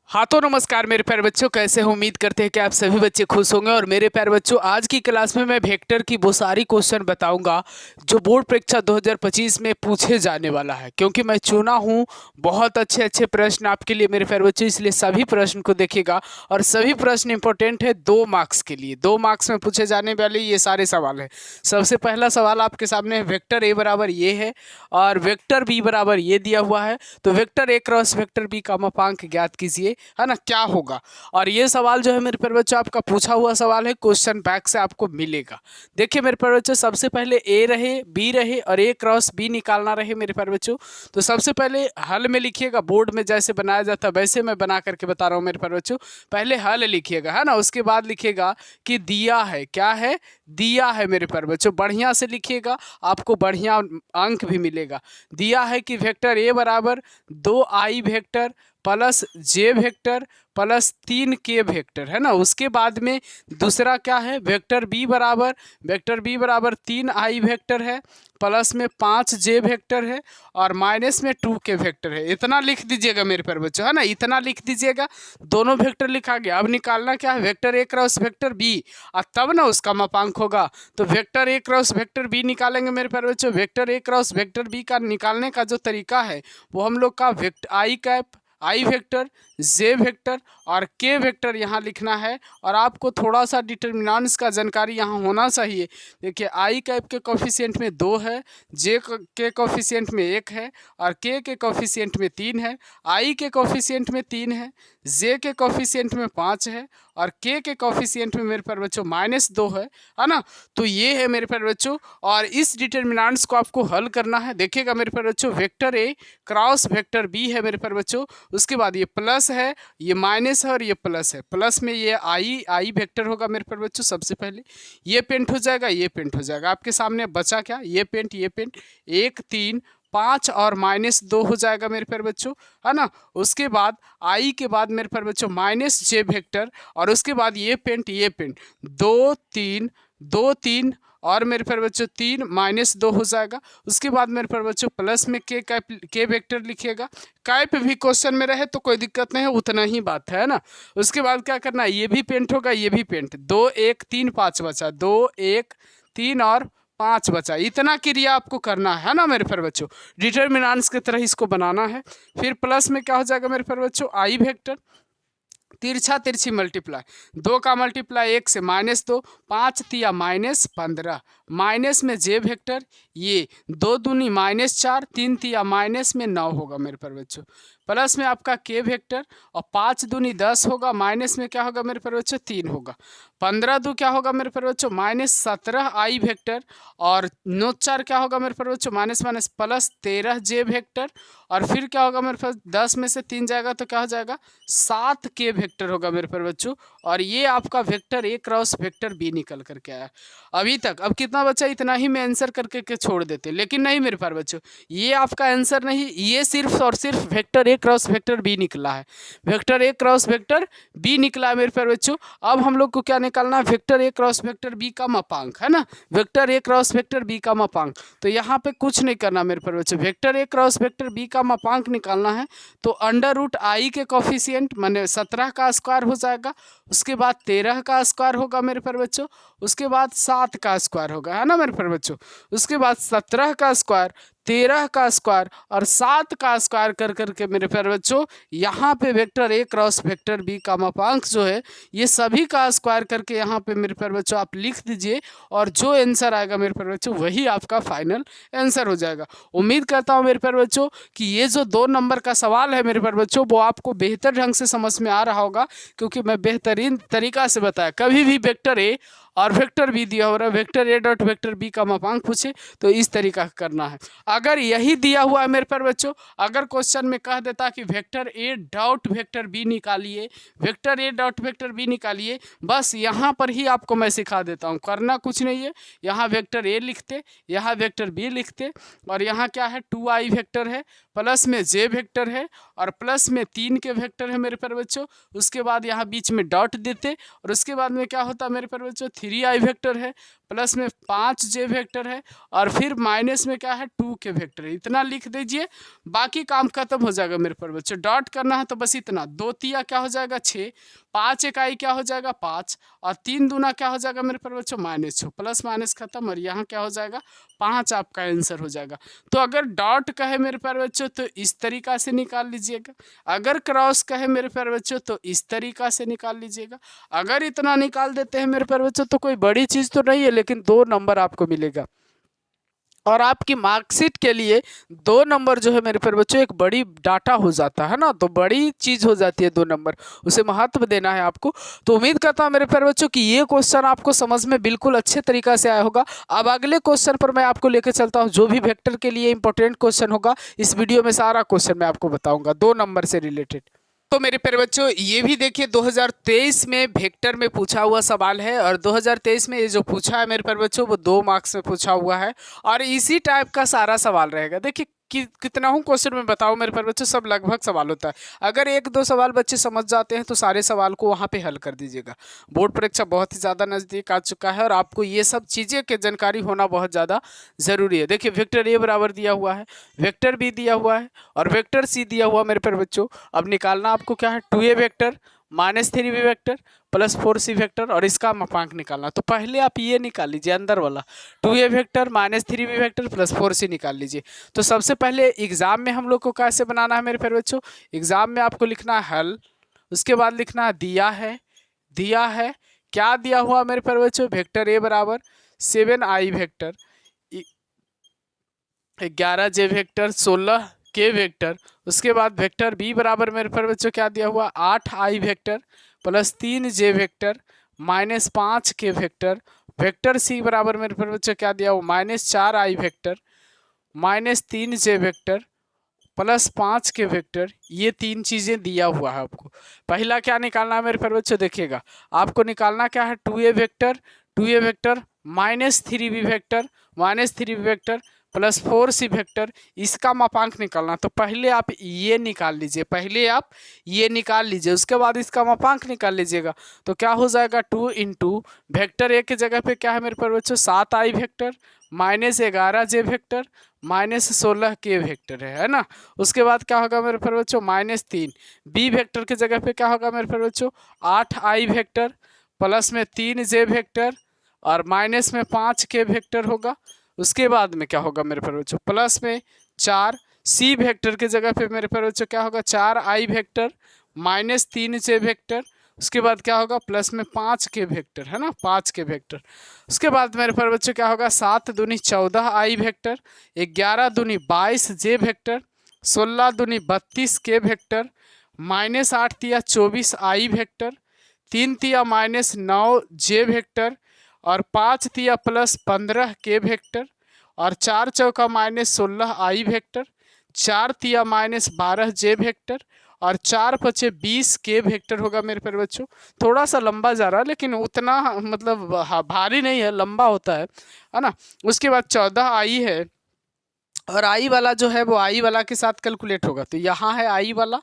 हाँ तो नमस्कार मेरे प्यारे बच्चों, कैसे हो? उम्मीद करते हैं कि आप सभी बच्चे खुश होंगे। और मेरे प्यारे बच्चों, आज की क्लास में मैं वेक्टर की वो सारी क्वेश्चन बताऊंगा जो बोर्ड परीक्षा 2025 में पूछे जाने वाला है, क्योंकि मैं चुना हूँ बहुत अच्छे अच्छे प्रश्न आपके लिए मेरे प्यारे बच्चों, इसलिए सभी प्रश्न को देखिएगा। और सभी प्रश्न इंपॉर्टेंट है 2 मार्क्स के लिए, 2 मार्क्स में पूछे जाने वाले ये सारे सवाल हैं। सबसे पहला सवाल आपके सामने है, वेक्टर ए बराबर ये है और वेक्टर बी बराबर ये दिया हुआ है, तो vector A cross vector B का मापांक ज्ञात कीजिए, है ना, क्या होगा। और ये सवाल जो है मेरे प्यारे बच्चों आपका पूछा हुआ सवाल है, क्वेश्चन बैंक से आपको मिलेगा। देखिए मेरे प्यारे बच्चों, सबसे पहले ए रहे, बी रहे और ए क्रॉस बी निकालना रहे मेरे प्यारे बच्चों। तो सबसे पहले हल में लिखिएगा, बोर्ड में जैसे बनाया जाता है वैसे मैं बना करके बता रहा हूँ मेरे प्यारे बच्चों। पहले हल लिखिएगा, है ना, उसके बाद लिखिएगा कि दिया है, क्या है, दिया है मेरे प्यारे बच्चों। बढ़िया से लिखिएगा, आपको बढ़िया अंक भी मिलेगा। दिया है कि वेक्टर ए बराबर 2i वेक्टर प्लस जे वेक्टर प्लस 3k वेक्टर, है ना। उसके बाद में दूसरा क्या है, वेक्टर बी बराबर 3i वेक्टर है प्लस में 5j वेक्टर है और माइनस में 2k वेक्टर है। इतना लिख दीजिएगा मेरे प्यारे बच्चों, है ना, इतना लिख दीजिएगा। दोनों वेक्टर लिखा गया। अब निकालना क्या है, vector A cross vector B, और तब ना उसका मापांक होगा। तो vector A cross vector B निकालेंगे मेरे प्यारे बच्चों। Vector A cross vector B का निकालने का जो तरीका है वो हम लोग का आई वेक्टर, जे वेक्टर और के वेक्टर यहाँ लिखना है। और आपको थोड़ा सा डिटर्मिनेंट्स का जानकारी यहाँ होना चाहिए। देखिए आई कैप के कोफिशिएंट में 2 है, जे के कोफिशिएंट में 1 है और के कोफिशिएंट में 3 है। आई के कोफिशिएंट में 3 है, जे के कोफिशिएंट में 5 है और के कोफिशिएंट में मेरे प्यारे बच्चों -2 है ना। तो ये है मेरे प्यारे बच्चों, और इस डिटर्मिनेंट्स को आपको हल करना है। देखिएगा मेरे प्यारे बच्चों, vector A cross vector B है मेरे प्यारे बच्चों। उसके बाद ये प्लस है, ये माइनस है और ये प्लस है। प्लस में ये आई वेक्टर होगा मेरे प्यारे बच्चों। सबसे पहले ये पेंट हो जाएगा, ये पेंट हो जाएगा। आपके सामने बचा क्या, ये पेंट 1 3 5 और -2 हो जाएगा मेरे प्यारे बच्चों, है ना। उसके बाद आई के बाद मेरे प्यारे बच्चों -j वेक्टर और उसके बाद ये पेंट 2 3 2 3 और मेरे प्यारे बच्चों 3 -2 हो जाएगा। उसके बाद मेरे प्यारे बच्चों प्लस में के वेक्टर लिखिएगा। कैप भी क्वेश्चन में रहे तो कोई दिक्कत नहीं है, उतना ही बात है ना। उसके बाद क्या करना है, ये भी पेंट होगा, ये भी पेंट। 2 1 3 5 बचा, 2 1 3 और 5 बचा। इतना क्रिया आपको करना है ना मेरे प्यारे बच्चों, डिटर्मिनेंट्स की तरह इसको बनाना है। फिर प्लस में क्या हो जाएगा मेरे प्यारे बच्चों, आई वेक्टर तिरछा तिरछी मल्टीप्लाई, 2 का मल्टीप्लाई 1 से -2, 5 तिया -15, माइनस में जे वेक्टर, ये 2 दूनी -4, 3 तिया माइनस में 9 होगा मेरे प्यारे बच्चों। प्लस में आपका के वेक्टर और 5 दूनी 10 होगा, माइनस में क्या होगा मेरे प्यारे बच्चों 3 होगा। 15 दो क्या होगा मेरे प्यारे बच्चों -17 आई वेक्टर और 9 4 क्या होगा मेरे प्यारे बच्चों माइनस माइनस प्लस 13 जे वेक्टर। और फिर क्या होगा मेरे पास, 10 में से 3 जाएगा तो क्या हो जाएगा 7 के वेक्टर होगा मेरे प्यारे बच्चों। और ये आपका vector A cross vector B निकल करके आया अभी तक। अब कितना बचा, इतना ही मैं आंसर करके के छोड़ देते, लेकिन नहीं मेरे प्यारे बच्चों, ये आपका आंसर नहीं, ये सिर्फ और सिर्फ vector A cross vector B निकला है। Vector A cross vector B निकला है मेरे प्यारे बच्चों। अब हम लोग को क्या निकालना है, vector A cross vector B का मापांक, है ना, vector A cross vector B का मापांक। तो यहाँ पे कुछ नहीं करना मेरे प्यारे बच्चों, vector A cross vector B का मापांक निकालना है। तो √i के कोफिशिएंट माने 17 का स्क्वायर हो जाएगा। उसके बाद 13 का स्क्वायर होगा मेरे प्यारे बच्चों। उसके बाद 7 का स्क्वायर होगा, है ना मेरे प्यारे बच्चों। उसके बाद 17 का स्क्वायर, 13 का स्क्वायर और 7 का स्क्वायर कर करके मेरे प्यारे बच्चों यहाँ पे vector A cross vector B का मापांक जो है ये सभी का स्क्वायर करके यहाँ पे मेरे प्यारे बच्चों आप लिख दीजिए। और जो आंसर आएगा मेरे प्यारे बच्चों वही आपका फाइनल आंसर हो जाएगा। उम्मीद करता हूँ मेरे प्यारे बच्चों कि ये जो 2 नंबर का सवाल है मेरे प्यारे बच्चों वो आपको बेहतर ढंग से समझ में आ रहा होगा, क्योंकि मैं बेहतरीन तरीका से बताया। कभी भी वेक्टर ए और वेक्टर बी दिया हो रहा है, vector A dot vector B का मापांक पूछे तो इस तरीका का करना है। अगर यही दिया हुआ है मेरे प्यारे बच्चों, अगर क्वेश्चन में कह देता कि vector A dot vector B निकालिए, vector A dot vector B निकालिए, बस यहाँ पर ही आपको मैं सिखा देता हूँ, करना कुछ नहीं है। यहाँ वेक्टर ए लिखते, यहाँ वेक्टर बी लिखते और यहाँ क्या है 2i वेक्टर है, प्लस में जे वेक्टर है और प्लस में 3 के वेक्टर है मेरे प्यारे बच्चों। उसके बाद यहाँ बीच में डॉट देते और उसके बाद में क्या होता है मेरे प्यारे बच्चों 3i वेक्टर है प्लस में 5 जे वेक्टर है और फिर माइनस में क्या है 2 के वेक्टर है। इतना लिख दीजिए, बाकी काम खत्म हो जाएगा मेरे पर बच्चों। डॉट करना है तो बस इतना, 2 तिया क्या हो जाएगा 6, 5 इकाई क्या हो जाएगा 5 और 3 दूना क्या हो जाएगा मेरे पर बच्चों -6, प्लस माइनस खत्म और यहाँ क्या हो जाएगा 5 आपका आंसर हो जाएगा। तो अगर डॉट कहे मेरे प्यारे बच्चों तो इस तरीका से निकाल लीजिएगा, अगर क्रॉस कहे मेरे प्यारे बच्चों तो इस तरीका से निकाल लीजिएगा। अगर इतना निकाल देते हैं मेरे प्यारे बच्चों तो कोई बड़ी चीज़ तो नहीं है, लेकिन 2 नंबर आपको मिलेगा। और आपकी मार्कशीट के लिए 2 नंबर जो है मेरे प्यारे बच्चों एक बड़ी डाटा हो जाता है ना, तो बड़ी चीज़ हो जाती है 2 नंबर, उसे महत्व देना है आपको। तो उम्मीद करता हूँ मेरे प्यारे बच्चों कि ये क्वेश्चन आपको समझ में बिल्कुल अच्छे तरीका से आया होगा। अब अगले क्वेश्चन पर मैं आपको लेकर चलता हूँ, जो भी वेक्टर के लिए इंपॉर्टेंट क्वेश्चन होगा इस वीडियो में सारा क्वेश्चन मैं आपको बताऊँगा 2 नंबर से रिलेटेड। तो मेरे प्यारे बच्चों ये भी देखिए 2023 में वेक्टर में पूछा हुआ सवाल है और 2023 में ये जो पूछा है मेरे प्यारे बच्चों वो 2 मार्क्स में पूछा हुआ है और इसी टाइप का सारा सवाल रहेगा। देखिए कितना हूँ क्वेश्चन में बताओ मेरे प्यारे बच्चों, सब लगभग सवाल होता है। अगर 1-2 सवाल बच्चे समझ जाते हैं तो सारे सवाल को वहाँ पे हल कर दीजिएगा। बोर्ड परीक्षा बहुत ही ज़्यादा नज़दीक आ चुका है और आपको ये सब चीज़ें की जानकारी होना बहुत ज़्यादा ज़रूरी है। देखिए वेक्टर ए बराबर दिया हुआ है, वेक्टर बी दिया हुआ है और वेक्टर सी दिया हुआ मेरे प्यारे बच्चों। अब निकालना आपको क्या है, 2a vector -3b vector plus 4c vector और इसका मापांक निकालना। तो पहले आप ये निकाल लीजिए अंदर वाला, 2a vector -3b vector plus 4c निकाल लीजिए। तो सबसे पहले एग्जाम में हम लोग को कैसे बनाना है मेरे प्यारे बच्चों, एग्जाम में आपको लिखना है हल, उसके बाद लिखना है दिया है क्या दिया हुआ मेरे प्यारे बच्चों, वेक्टर ए बराबर 7i वेक्टर 11j वेक्टर 16 के वेक्टर, उसके बाद वेक्टर बी बराबर मेरे प्यारे बच्चों क्या दिया हुआ 8i vector plus 3j vector -5 के वेक्टर, वेक्टर सी बराबर मेरे प्यारे बच्चों क्या दिया हुआ -4i vector -3j vector plus 5 के वेक्टर। ये 3 चीज़ें दिया हुआ है आपको। पहला क्या निकालना है मेरे प्यारे बच्चों, देखिएगा आपको निकालना क्या है 2a vector -3b vector plus 4c vector, इसका मापांक निकालना। तो पहले आप ये निकाल लीजिए, उसके बाद इसका मापांक निकाल लीजिएगा। तो क्या हो जाएगा 2 इंटू वेक्टर ए के जगह पे क्या है मेरे प्यारे बच्चों 7i वेक्टर -11j वेक्टर -16 के वेक्टर है ना। उसके बाद क्या होगा मेरे प्यारे बच्चों -3 बी वेक्टर के जगह पे क्या होगा मेरे प्यारे बच्चों 8i वेक्टर प्लस में 3j वेक्टर और माइनस में 5 के वेक्टर होगा। उसके बाद में क्या होगा मेरे प्यारे बच्चों प्लस में 4 सी वेक्टर के जगह पे मेरे प्यारे बच्चों क्या होगा 4i वेक्टर -3j वेक्टर, उसके बाद क्या होगा प्लस में 5 के वेक्टर है ना, 5 के वेक्टर। उसके बाद मेरे प्यारे बच्चों क्या होगा 7 दूनी 14i वेक्टर 11 दूनी 22j वेक्टर 16 दूनी 32 के वेक्टर -8 तिया 24i वेक्टर 3 तिया -9j वेक्टर और 5 तिया प्लस 15 के वेक्टर और 4 चौका -16i वेक्टर 4 तिया -12j वेक्टर और 4 पचे 20 के वेक्टर होगा मेरे प्यारे बच्चों। थोड़ा सा लंबा जा रहा है लेकिन उतना मतलब भारी नहीं है, लंबा होता है ना। उसके बाद 14i है और आई वाला जो है वो आई वाला के साथ कैलकुलेट होगा। तो यहाँ है आई वाला,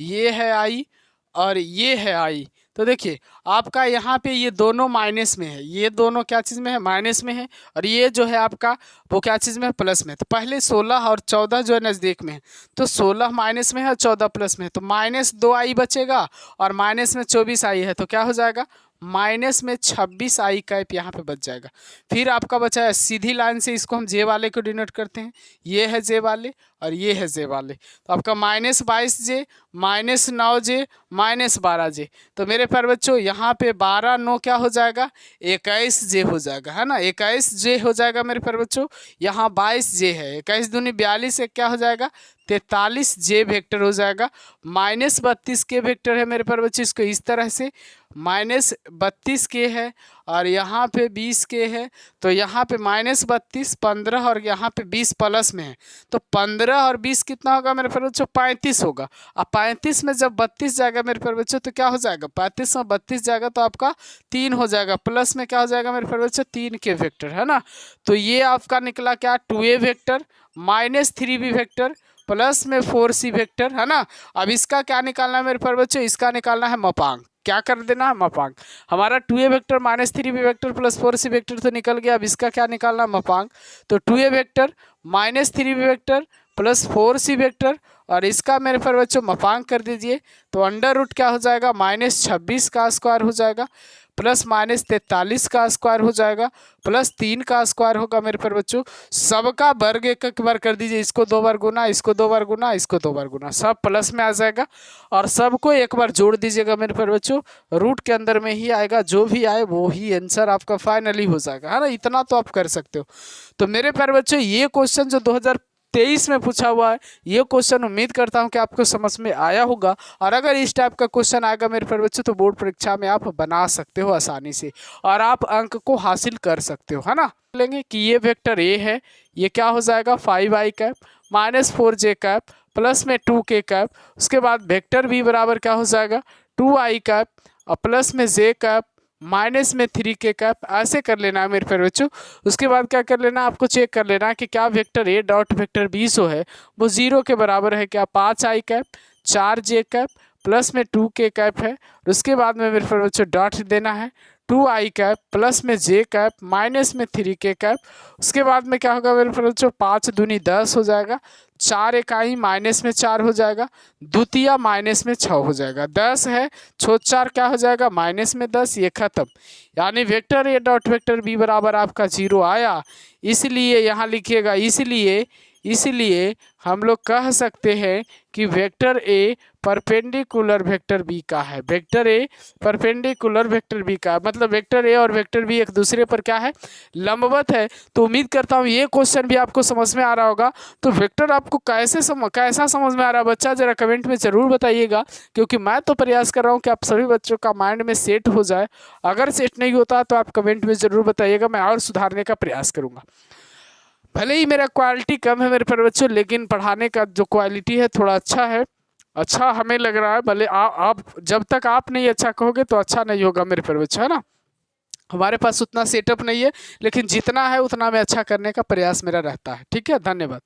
ये है आई और ये है आई। तो देखिए आपका यहाँ पे ये दोनों माइनस में है, ये दोनों क्या चीज़ में है माइनस में है और ये जो है आपका वो क्या चीज़ में है प्लस में। तो पहले 16 और 14 जो है नज़दीक में है, तो 16 माइनस में है और 14 प्लस में है, तो -2i बचेगा और माइनस में 24i है, तो क्या हो जाएगा माइनस में 26i कैप यहाँ पे बच जाएगा। फिर आपका बचा है सीधी लाइन से, इसको हम जे वाले को डिनोट करते हैं, ये है जे वाले और ये है जे वाले। तो आपका -22j -9j -12j। तो मेरे प्यारे बच्चों यहाँ पे 12 9 क्या हो जाएगा 21j हो जाएगा है ना, 21j हो जाएगा मेरे प्यारे बच्चों। यहाँ 22j है, 21 दूनी 42 से क्या हो जाएगा 43j वेक्टर हो जाएगा। -32 के वेक्टर है मेरे प्यारे बच्चों, इसको इस तरह से -32 के है और यहाँ पे 20 के है, तो यहाँ पे -32 15 और यहाँ पे 20 प्लस में है, तो 15 और 20 कितना होगा मेरे प्यारे बच्चों 35 होगा। अब 35 में जब 32 जाएगा मेरे प्यारे बच्चों तो क्या हो जाएगा 35 में 32 जाएगा तो आपका 3 हो जाएगा, प्लस में क्या हो जाएगा मेरे प्यारे बच्चों 3 के वेक्टर है ना। तो ये आपका निकला क्या 2a vector -3b vector plus में 4c वेक्टर है ना। अब इसका क्या निकालना है मेरे प्यारे बच्चों, इसका निकालना है मापांक। क्या कर देना है, मापांक। हमारा 2a vector minus 3b vector plus 4c vector तो निकल गया। अब इसका क्या निकालना है, मापांक। तो 2a vector minus 3b vector plus 4c vector और इसका मेरे पर बच्चों मापांक कर दीजिए। तो अंडर रूट क्या हो जाएगा, -26 का स्क्वायर हो जाएगा प्लस -43 का स्क्वायर हो जाएगा प्लस 3 का स्क्वायर होगा मेरे पर बच्चों। सबका वर्ग एक बार कर दीजिए, इसको 2 बार गुना, इसको 2 बार गुना, इसको 2 बार गुना, सब प्लस में आ जाएगा और सबको एक बार जोड़ दीजिएगा मेरे पर बच्चों। रूट के अंदर में ही आएगा, जो भी आए वो ही आंसर आपका फाइनली हो जाएगा, है ना। इतना तो आप कर सकते हो। तो मेरे प्यारे बच्चों ये क्वेश्चन जो 2023 में पूछा हुआ है, ये क्वेश्चन उम्मीद करता हूं कि आपको समझ में आया होगा। और अगर इस टाइप का क्वेश्चन आएगा मेरे प्यारे बच्चों तो बोर्ड परीक्षा में आप बना सकते हो आसानी से और आप अंक को हासिल कर सकते हो, है ना। लेंगे कि ये वेक्टर ए है, ये क्या हो जाएगा 5i cap minus 4j cap plus में 2k कैप। उसके बाद वेक्टर बी बराबर क्या हो जाएगा 2i कैप और प्लस में j कैप माइनस में 3k कैप। ऐसे कर लेना है मेरे प्यारे बच्चों। उसके बाद क्या कर लेना, आपको चेक कर लेना है कि क्या vector A dot vector B जो है वो 0 के बराबर है क्या। 5i cap 4j cap plus में 2k कैप है। उसके बाद में मेरे प्यारे बच्चों डॉट देना है 2i कैप प्लस में j कैप माइनस में 3k कैप। उसके बाद में क्या होगा मेरे प्यारे बच्चों 5 दूनी 10 हो जाएगा, 4 इकाई माइनस में 4 हो जाएगा, द्वितीय माइनस में 6 हो जाएगा। 10 है 4 क्या हो जाएगा माइनस में 10, ये खत्म। यानी vector A dot vector B बराबर आपका 0 आया। इसलिए यहाँ लिखिएगा, इसलिए हम लोग कह सकते हैं कि vector A perpendicular vector B का है। Vector A perpendicular vector B का मतलब वेक्टर ए और वेक्टर बी एक दूसरे पर क्या है, लंबवत है। तो उम्मीद करता हूँ ये क्वेश्चन भी आपको समझ में आ रहा होगा। तो वेक्टर आपको कैसा समझ में आ रहा है बच्चा, जरा कमेंट में ज़रूर बताइएगा, क्योंकि मैं तो प्रयास कर रहा हूँ कि आप सभी बच्चों का माइंड में सेट हो जाए। अगर सेट नहीं होता तो आप कमेंट में ज़रूर बताइएगा, मैं और सुधारने का प्रयास करूँगा। भले ही मेरा क्वालिटी कम है मेरे प्यारे बच्चों, लेकिन पढ़ाने का जो क्वालिटी है थोड़ा अच्छा है, अच्छा हमें लग रहा है। भले आप जब तक आप नहीं अच्छा कहोगे तो अच्छा नहीं होगा मेरे प्यारे बच्चों, है ना। हमारे पास उतना सेटअप नहीं है, लेकिन जितना है उतना मैं अच्छा करने का प्रयास मेरा रहता है। ठीक है, धन्यवाद।